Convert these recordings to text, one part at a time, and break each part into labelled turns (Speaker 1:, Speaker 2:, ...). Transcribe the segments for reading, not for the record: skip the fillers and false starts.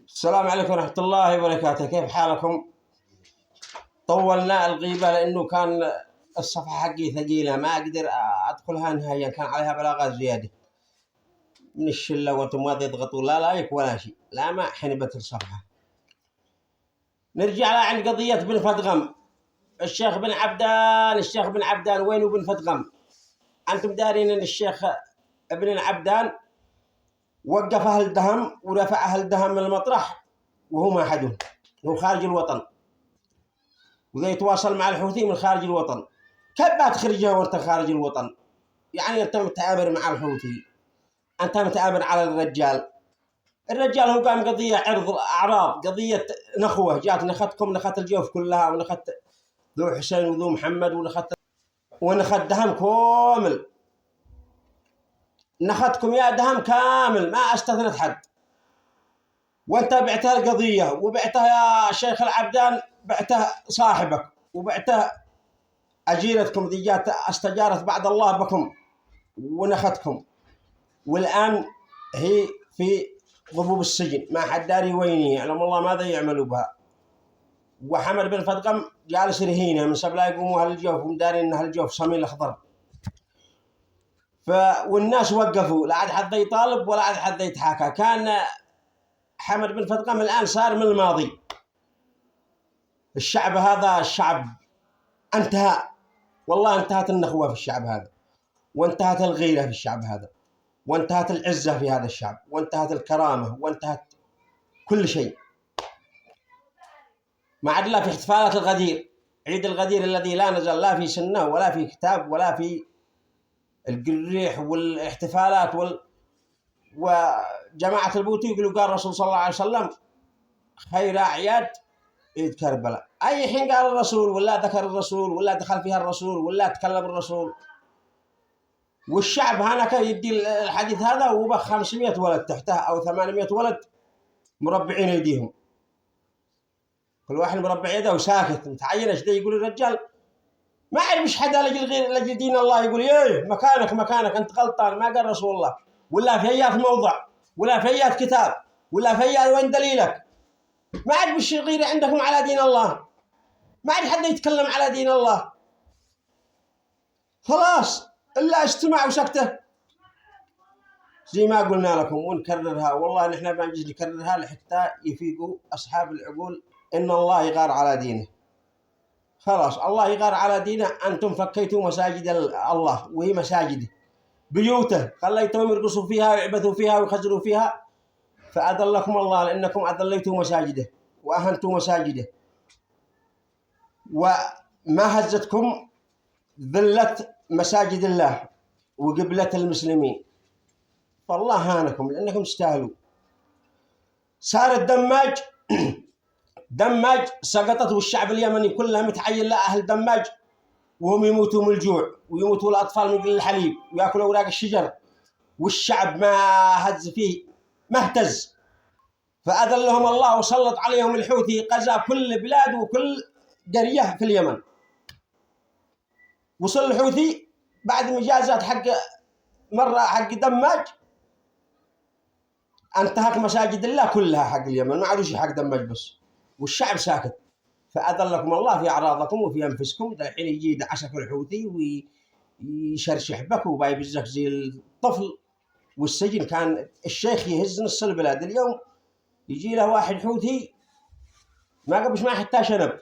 Speaker 1: السلام عليكم ورحمة الله وبركاته، كيف حالكم؟ طولنا الغيبة لأنه كان الصفحة حقي ثقيلة ما أقدر أدخلها نهائيا، كان عليها بلاغات زيادة من الشلة وأنتم ما تضغطوا لا لايك ولا شيء، لا ما حنبت الصفحة. نرجع عند قضية بن فدغم. الشيخ بن عبدان وينه بن فدغم؟ أنتم دارين أن الشيخ ابن العبدان وقف أهل دهم ورفع أهل دهم من المطرح وهو ما أحدهم، هو خارج الوطن، وذا يتواصل مع الحوثي من خارج الوطن. كيف بتخرجه وانت خارج الوطن؟ يعني انت متآمر مع الحوثي، انت متآمر على الرجال هو قام قضية عرض اعراض، قضية نخوة، جات نختكم، نخت الجوف كلها، ونخت ذو حسين وذو محمد، ونخت دهم كامل، نختكم يا دهم كامل ما استثنت حد. وانت بعتها القضية وبعتها يا شيخ العبدان، بعتها صاحبك وبعتها أجيرتكم ذي جات استجارت بعد الله بكم ونختكم، والآن هي في ضبوب السجن ما حد داري ويني، يعلم الله ماذا يعملوا بها. وحمد بن فدغم جالس رهينه من سبلا يقوموا هالجوف ومدارين ان هالجوف صميل الاخضر. والناس وقفوا، لا عاد حد يطالب ولا عاد حد يتحاكى. كان حمد بن فدغم الآن صار من الماضي. الشعب هذا الشعب انتهى، والله انتهت النخوة في الشعب هذا، وانتهت الغيرة في الشعب هذا، وانتهت العزة في هذا الشعب، وانتهت الكرامة، وانتهت كل شيء. ما عاد لا في احتفالات الغدير، عيد الغدير الذي لا نزل لا في سنة ولا في كتاب ولا في القريح والاحتفالات وجماعة البوتي يقولوا قال الرسول صلى الله عليه وسلم خير أعياد عيد كربلاء. أي حين قال الرسول ولا ذكر الرسول ولا دخل فيها الرسول ولا تكلم الرسول، والشعب هناك يدي الحديث هذا وبخ 500 ولد تحته أو 800 ولد مربعين يديهم، كل واحد مربع يده وساكت متعين. ايش ده يقول الرجال؟ ما أعرف إيش حدا لجل دين الله يقول إيه مكانك أنت غلطان، ما قال رسول الله ولا في أيات موضع ولا في أيات كتاب ولا في أيات وين دليلك؟ ما أعرف إيش غير عندكم على دين الله، ما أعرف حدا يتكلم على دين الله. خلاص إلا استمع وسكته زي ما قلنا لكم ونكررها، والله نحن بنجي نكررها لحتى يفيقوا أصحاب العقول إن الله يغار على دينه. خلاص الله يغار على دينه، أنتم فكيتوا مساجد الله وهي مساجده بيوته، خليتهم يرقصوا فيها ويعبثوا فيها ويخزروا فيها، فأذلكم الله لأنكم أذليتوا مساجده وأهنتوا مساجده، وما هزتكم ذلة مساجد الله وقبلة المسلمين، فالله هانكم لأنكم تستاهلوا. صار الدماج دماج سقطت، والشعب اليمني كله متعين لأهل دماج وهم يموتوا من الجوع ويموتوا الأطفال من قلة الحليب ويأكلوا أوراق الشجر، والشعب ما هز فيه ما اهتز. فأذلهم الله وسلط عليهم الحوثي، قزا كل بلاد وكل قرية في اليمن. وصل الحوثي بعد مجازات حق مرة حق دماج انتهك مساجد الله كلها حق اليمن، ما عادوش حق دماج بس، والشعب ساكت. فأذلكم الله في أعراضكم وفي أنفسكم. الحين يجي دعسك الحوثي ويشرشح بك وبايبزك زي الطفل. والسجن كان الشيخ يهز نص البلاد، اليوم يجي له واحد حوثي ما قبش ما حتى شنب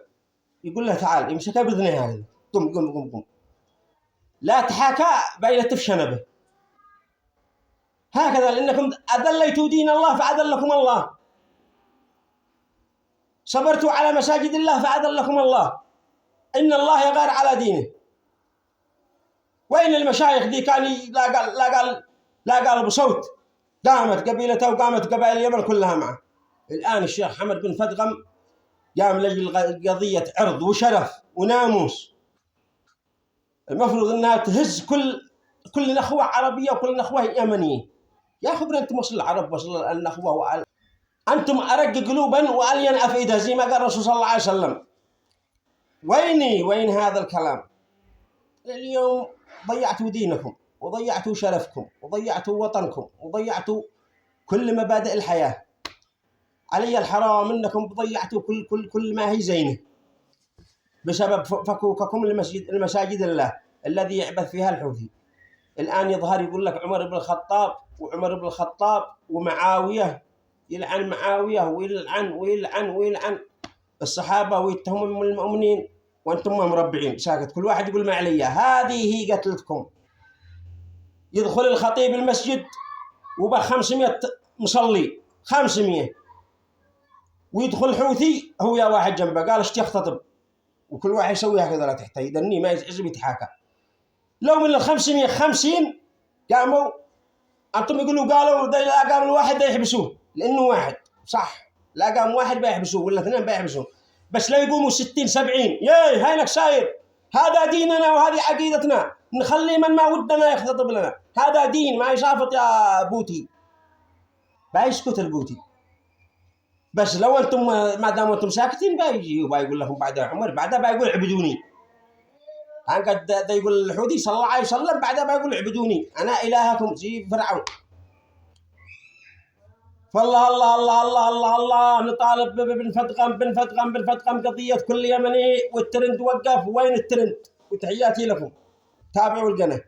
Speaker 1: يقول له تعال، يمسكه بإذنه هذا قم لا تحاكى بايلة في شنبه هكذا، لأنكم أذليتوا دين الله فأذلكم الله، صبرتوا على مساجد الله فأذلكم الله. إن الله يغار على دينه. وين المشايخ دي كان لا قال بصوت، قامت قبيلته وقامت قبائل اليمن كلها معه. الآن الشيخ حمد بن فدغم قام لجل قضية عرض وشرف وناموس، المفروض أنها تهز كل نخوة عربية وكل نخوة يمنية. يا أخي أنتم وصل العرب وصل النخوة أنتم أرق قلوبا وألين أفئدة زي ما قال الرسول صلى الله عليه وسلم. وين هذا الكلام؟ اليوم ضيعتوا دينكم وضيعتوا شرفكم وضيعتوا وطنكم وضيعتوا كل مبادئ الحياة علي الحرام انكم ضيعتوا كل ما هي زينه بسبب فكوككم المساجد الله الذي يعبث فيها الحوثي. الآن يظهر يقول لك عمر بن الخطاب وعمر بن الخطاب ومعاوية، يلعن معاوية ويلعن الصحابة ويتهم المؤمنين، وأنتم مربعين ساكت كل واحد يقول ما علي. هذه هي قتلتكم. يدخل الخطيب المسجد وب 500 مصلي 500، ويدخل حوثي هو يا واحد جنبه قال اشتي اختطب، وكل واحد يسوي هكذا لا تحت يدني ما يزعج يتحاكى. لو من ال 550 قاموا انتم قالوا لا قام الواحد ده يحبسوه لانه واحد صح، لا قام واحد بيحبسوه ولا اثنين بيحبسوه، بس لا يقوموا 60 70 ياي هينك ساير، هذا ديننا وهذه عقيدتنا، نخلي من ما ودنا يختطب لنا، هذا دين ما يشافط يا بوتي. بيسكت البوتي. بس لو انتم ما دام انتم ساكتين بيجي وبيقول لهم بعد عمر بعدها بيقول اعبدوني. كان قد يقول الحوثي صلى الله عليه وسلم بعدها بيقول اعبدوني انا الهكم زي فرعون. فالله الله الله الله الله الله نطالب بنفتقم قضية كل يمني، والترند وقف. وين الترند؟ وتحياتي لكم، تابعوا القناة.